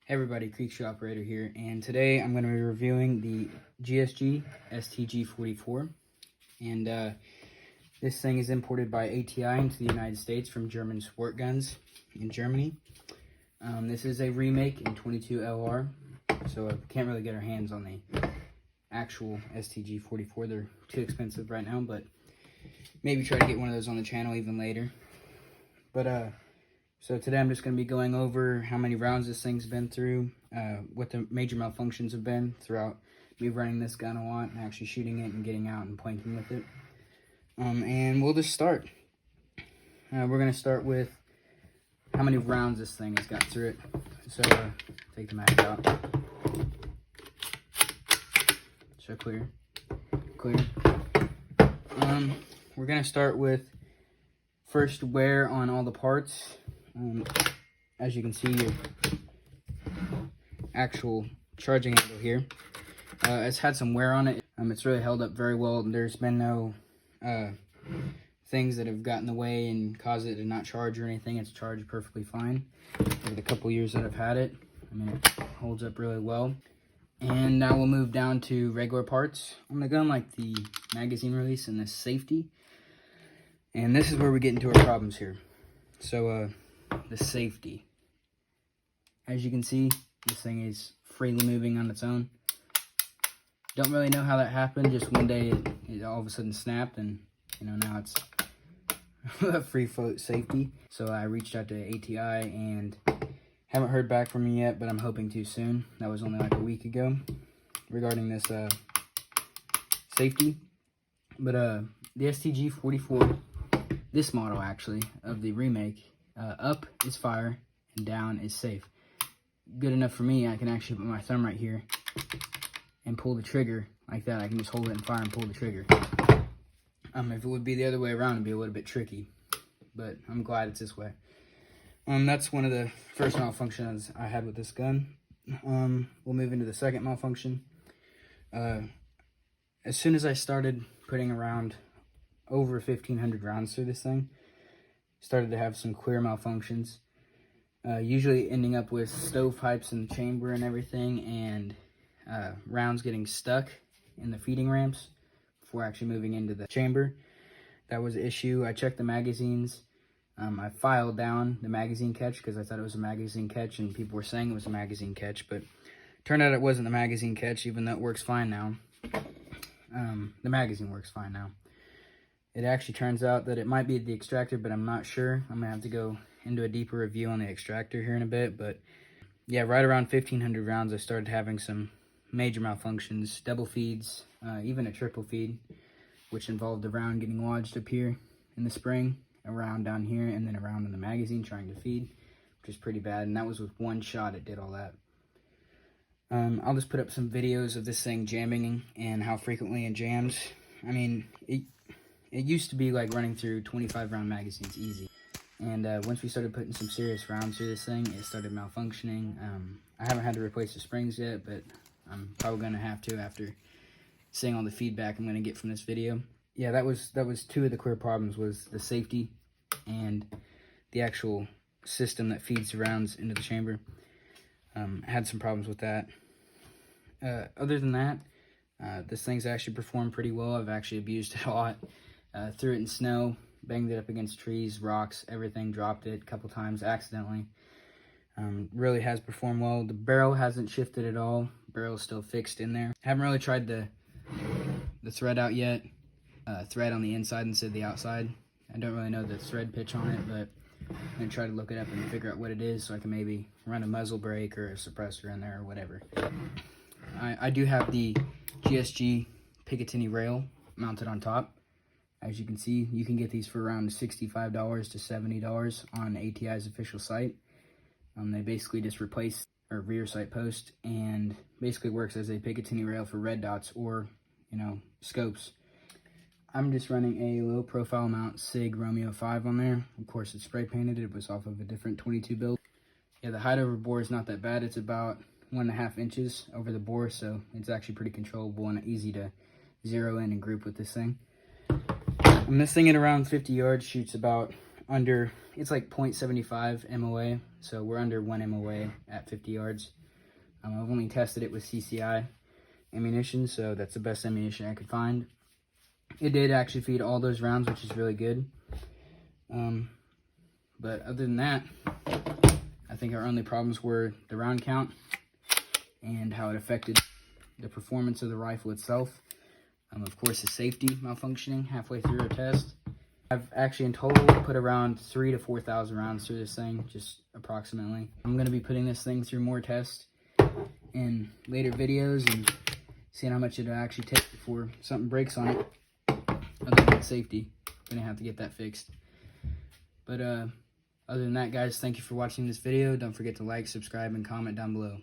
Hey everybody, Creekshoe Operator here, and today I'm going to be reviewing the GSG STG-44, and this thing is imported by ATI into the United States from German Sport Guns in Germany. This is a remake in 22 LR, so we can't really get our hands on the actual STG-44. They're too expensive right now, but maybe try to get one of those on the channel even later. But so today I'm just going to be going over how many rounds this thing's been through, what the major malfunctions have been throughout me running this gun a lot and actually shooting it and getting out and planking with it. And we'll just start. We're going to start with how many rounds this thing has got through it. So take the mag out. So clear. We're going to start with first wear on all the parts. As you can see, your actual charging handle here, it's had some wear on it. It's really held up very well. There's been no things that have gotten in the way and caused it to not charge or anything. It's charged perfectly fine over the couple years that I've had it. I mean, it holds up really well. And now we'll move down to regular parts on the gun, like the magazine release and the safety. And this is where we get into our problems here. So, the safety. As you can see, this thing is freely moving on its own. Don't really know how that happened. Just one day it all of a sudden snapped, and now it's a free float safety. So I reached out to ATI and haven't heard back from me yet, but I'm hoping to soon. That was only like a week ago regarding this safety. But the STG-44, this model actually of the remake, up is fire and down is safe. Good enough for me. I can actually put my thumb right here and pull the trigger like that. I can just hold it and fire and pull the trigger. If it would be the other way around, it'd be a little bit tricky, but I'm glad it's this way. That's one of the first malfunctions I had with this gun. We'll move into the second malfunction. As soon as I started putting around over 1,500 rounds through this thing, started to have some clear malfunctions, usually ending up with stovepipes in the chamber and everything, and rounds getting stuck in the feeding ramps before actually moving into the chamber. That was an issue. I checked the magazines. I filed down the magazine catch because I thought it was a magazine catch, and people were saying it was a magazine catch, but turned out it wasn't the magazine catch, even though it works fine now. The magazine works fine now. It actually turns out that it might be the extractor, but I'm not sure. I'm going to have to go into a deeper review on the extractor here in a bit. But yeah, right around 1,500 rounds, I started having some major malfunctions, double feeds, even a triple feed, which involved the round getting lodged up here in the spring, around down here, and then around in the magazine trying to feed, which is pretty bad. And that was with one shot it did all that. I'll just put up some videos of this thing jamming and how frequently it jams. I mean, it used to be like running through 25 round magazines easy. And once we started putting some serious rounds through this thing, it started malfunctioning. I haven't had to replace the springs yet, but I'm probably going to have to after seeing all the feedback I'm going to get from this video. Yeah, that was two of the clear problems, was the safety and the actual system that feeds the rounds into the chamber. I had some problems with that. Other than that, this thing's actually performed pretty well. I've actually abused it a lot. Threw it in snow, banged it up against trees, rocks, everything, dropped it a couple times accidentally. Really has performed well. The barrel hasn't shifted at all. Barrel's still fixed in there. Haven't really tried the thread out yet. Thread on the inside instead of the outside. I don't really know the thread pitch on it, but I'm going to try to look it up and figure out what it is so I can maybe run a muzzle brake or a suppressor in there or whatever. I do have the GSG Picatinny rail mounted on top. As you can see, you can get these for around $65 to $70 on ATI's official site. They basically just replace our rear sight post and basically works as a Picatinny rail for red dots or, scopes. I'm just running a low profile mount SIG Romeo 5 on there. Of course, it's spray painted. It was off of a different 22 build. Yeah, the height over bore is not that bad. It's about 1.5 inches over the bore, so it's actually pretty controllable and easy to zero in and group with this thing. And this thing at around 50 yards shoots about under, it's like 0.75 MOA, so we're under 1 MOA at 50 yards. I've only tested it with CCI ammunition, so that's the best ammunition I could find. It did actually feed all those rounds, which is really good. But other than that, I think our only problems were the round count and how it affected the performance of the rifle itself. Of course, the safety malfunctioning halfway through our test. I've actually in total put around 3,000 to 4,000 rounds through this thing, just approximately. I'm going to be putting this thing through more tests in later videos and seeing how much it'll actually take before something breaks on it. Other than safety, I'm going to have to get that fixed. But other than that, guys, thank you for watching this video. Don't forget to like, subscribe, and comment down below.